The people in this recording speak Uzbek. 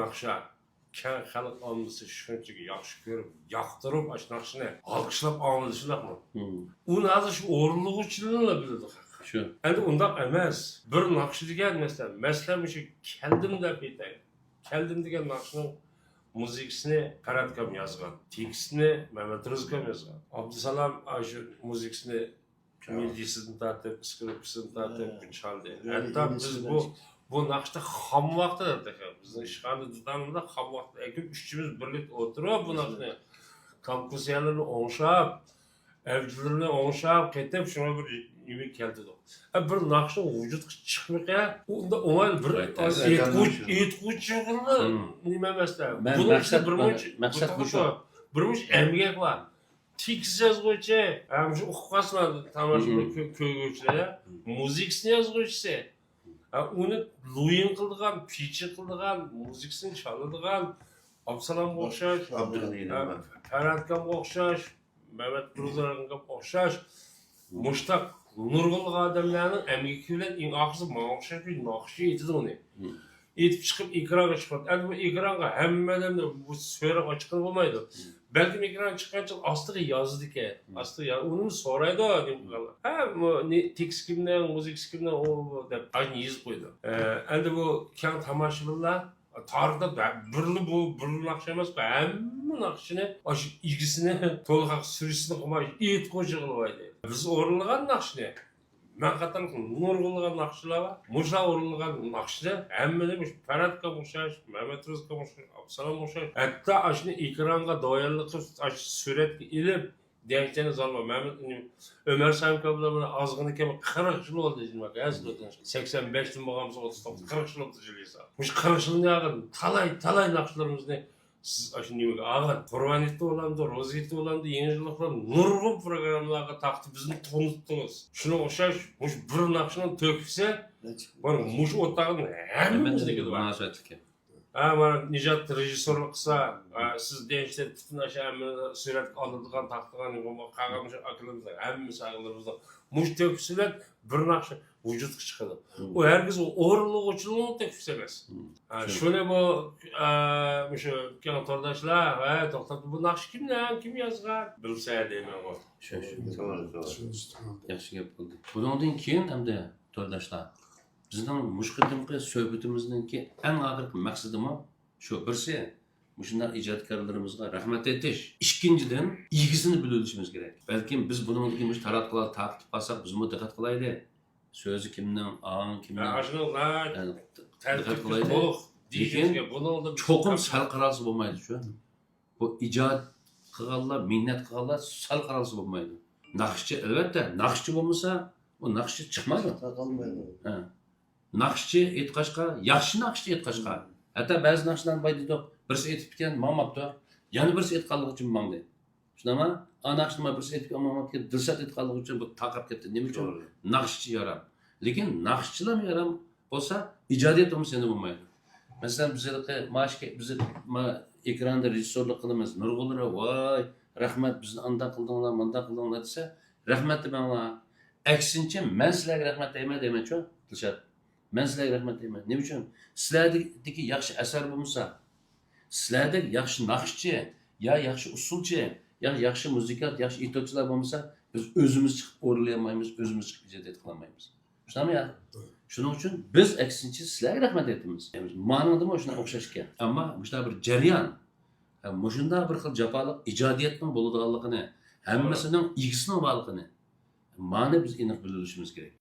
naqsha keng xalq omması shunchaki yaxshi ko'rib, yoqtirib, ash naqshni olqishlab oldi shundaqmi? Uni hozir shu o'rinlig'uvchilarlar biladi. Shu. Endi undaq emas. Bir naqsh degan masalan shu keldim deb aytay. Keldim degan naqshning muzikasini Qaratkam yozgan, tekstini Mehmet Rızkam yozgan. Abdusalom shu muzikasini melodiyasidan tortib, skripkasidan tortib chaldi. Hatto biz bu naqshda ham vaqtda bizning ishxonada dutanimizda ham vaqtda uchimiz birlikda o'tirib bu naqshni kompozitsiyalarni o'ngshab, avjilarni o'ngshab ketib shuna bir nima keltirdik. Bir naqshni vujudga chiqmaqqa unda o'ng'ay bir aytquchi nima emasda. Buni maqsad shu. Birmuncha emgak bor. Tekst yozuvchi, ham shu o'qib tomoshabin ko'rguvchilar, muzikasini yozuvchisi. Uni luyin qildigan, pichi qildigan, muzikasini chaladigan Abdusalomga o'xshash, Qaratkam o'xshash, Mehmet Rızkam o'xshash mushtaq nurg'ul odamlarning emgaki bilan eng oxirida menga o'xshash bir naqshchi aytadi uni. Aytib chiqib ekranga chiqadi. Endi bu ekranga hammadan bu so'rab ochiqib bo'lmaydi. Balkim ekran chiqqancha ostiga yozdi ekan. Ostiga uni so'raydi deb qoldi. Ha, tekst kimdan, muzikasi kimdan o deb ayni yozib qo'ydi. Endi bu keng tomoshabinlar tarixda bu naqsh emas, hamma naqshini, shu ilgisini, to'liq surishini qilmay aytquchi qilib biz o'rinlagan naqshni men qatorliq nurg'ulg'an naqshlar bor. Musha o'rinlagan naqshlar hammani Qaratkam o'xshash, Mehmet Rızkam o'xshash, Abdusalom o'xshash. Hatto shuni ekranga doyarlik qilib, suratga ilib, denkchani zalma Mehmet Ömer Samkov bilan ozg'ini kam 40 yil bo'ldi demak. 85 dan bo'lganmiz 39 40 yil bo'ldi jilisa. Mush 40 yildan talay naqshlarimizni siz shu nimaga ag'an Qur'oniyatda bo'ladi, Ro'ziyatda bo'ladi, yangiliklar nurg'un programmalarga taqdi bizni tunutdingiz. Shuna o'xshash mush bir naqshni to'ksa, bor mush o'tag'ini hammasiga munosabatga. Mana Nijat rejissyorlik qilsa, siz denchda tutun suratga oladigan, taqdigan qag'amish akalarimiz, hammasi akalarimiz mush to'ksalar bir naqsh vujudga chiqadi. U herkes o'rinlig'uvchilikni to'ksa emas. Shuni bu shu keng tordoshlar, to'xtab bu naqsh kimdan, kim yozgan bilsa deyman. Shu. Yaxshi gap bo'ldi. Bundan keyin hamda tordoshlar bizning mushqidimqi suhbatimizningki eng oxirgi maqsadimiz shu birsi shunday ijodkorlarimizga rahmat aytish. Ikkinchidan ilgisini bilishimiz kerak. Balkim biz bundan keyin taratqilar taqib qolsak biz mu diqqat qilaylik. So'zi kimning, kimning. Diqqat qilaylik. Lekin cho'qim sal qaralsa bo'lmaydi shu. Bu ijod qilganlar, minnat qilganlar sal qaralsa bo'lmaydi. Naqshchi albatta, naqshchi bo'lmasa, u naqshchi chiqmaydi. Ha. Naqshchi aytqashqa, yaxshi naqshchi aytqashqa. Hatto ba'zi naqshlarni baydidiq, birisi aytib ketgan, mamabdi. Yana birisi aytganligi uchun mamdi. Shunama, naqshni birisi aytib mamabdi, dilsat aytganligi uchun bu taqib ketdi. Nima uchun? Naqshchi yaram. Lekin naqshchilar yaram bo'lsa, ijodiyat bo'lmasa endi bo'lmaydi. Masalan, biz ekranda rejissyorlik qilamiz. Nurg'ullar, voy, rahmat bizni anda qildinglar, manda qildinglar desa, rahmat demanglar. Aksincha, men sizlarga rahmat deyman-chu, Dilshat. Men sizlarga rahmat deyman. Nima uchun? Sizlardagi yaxshi asar bo'lmasa, sizlarda yaxshi naqshchi, yaxshi usulchi, yaxshi muzikat, yaxshi ijodchilar bo'lmasa, biz o'zimiz chiqib o'rlayolmaymiz, o'zimiz chiqib ijod qilolmaymiz. Shunami ya? Shuning uchun biz aksincha sizlarga rahmat aytamiz. Ma'nodami shunga o'xshash ekan. Ammo shunday bir jarayon, shunday bir xil jafoliq ijodiyatning bo'ladiganligini, hammasining ilgisining borligini ma'ni biz aniq bilishimiz kerak.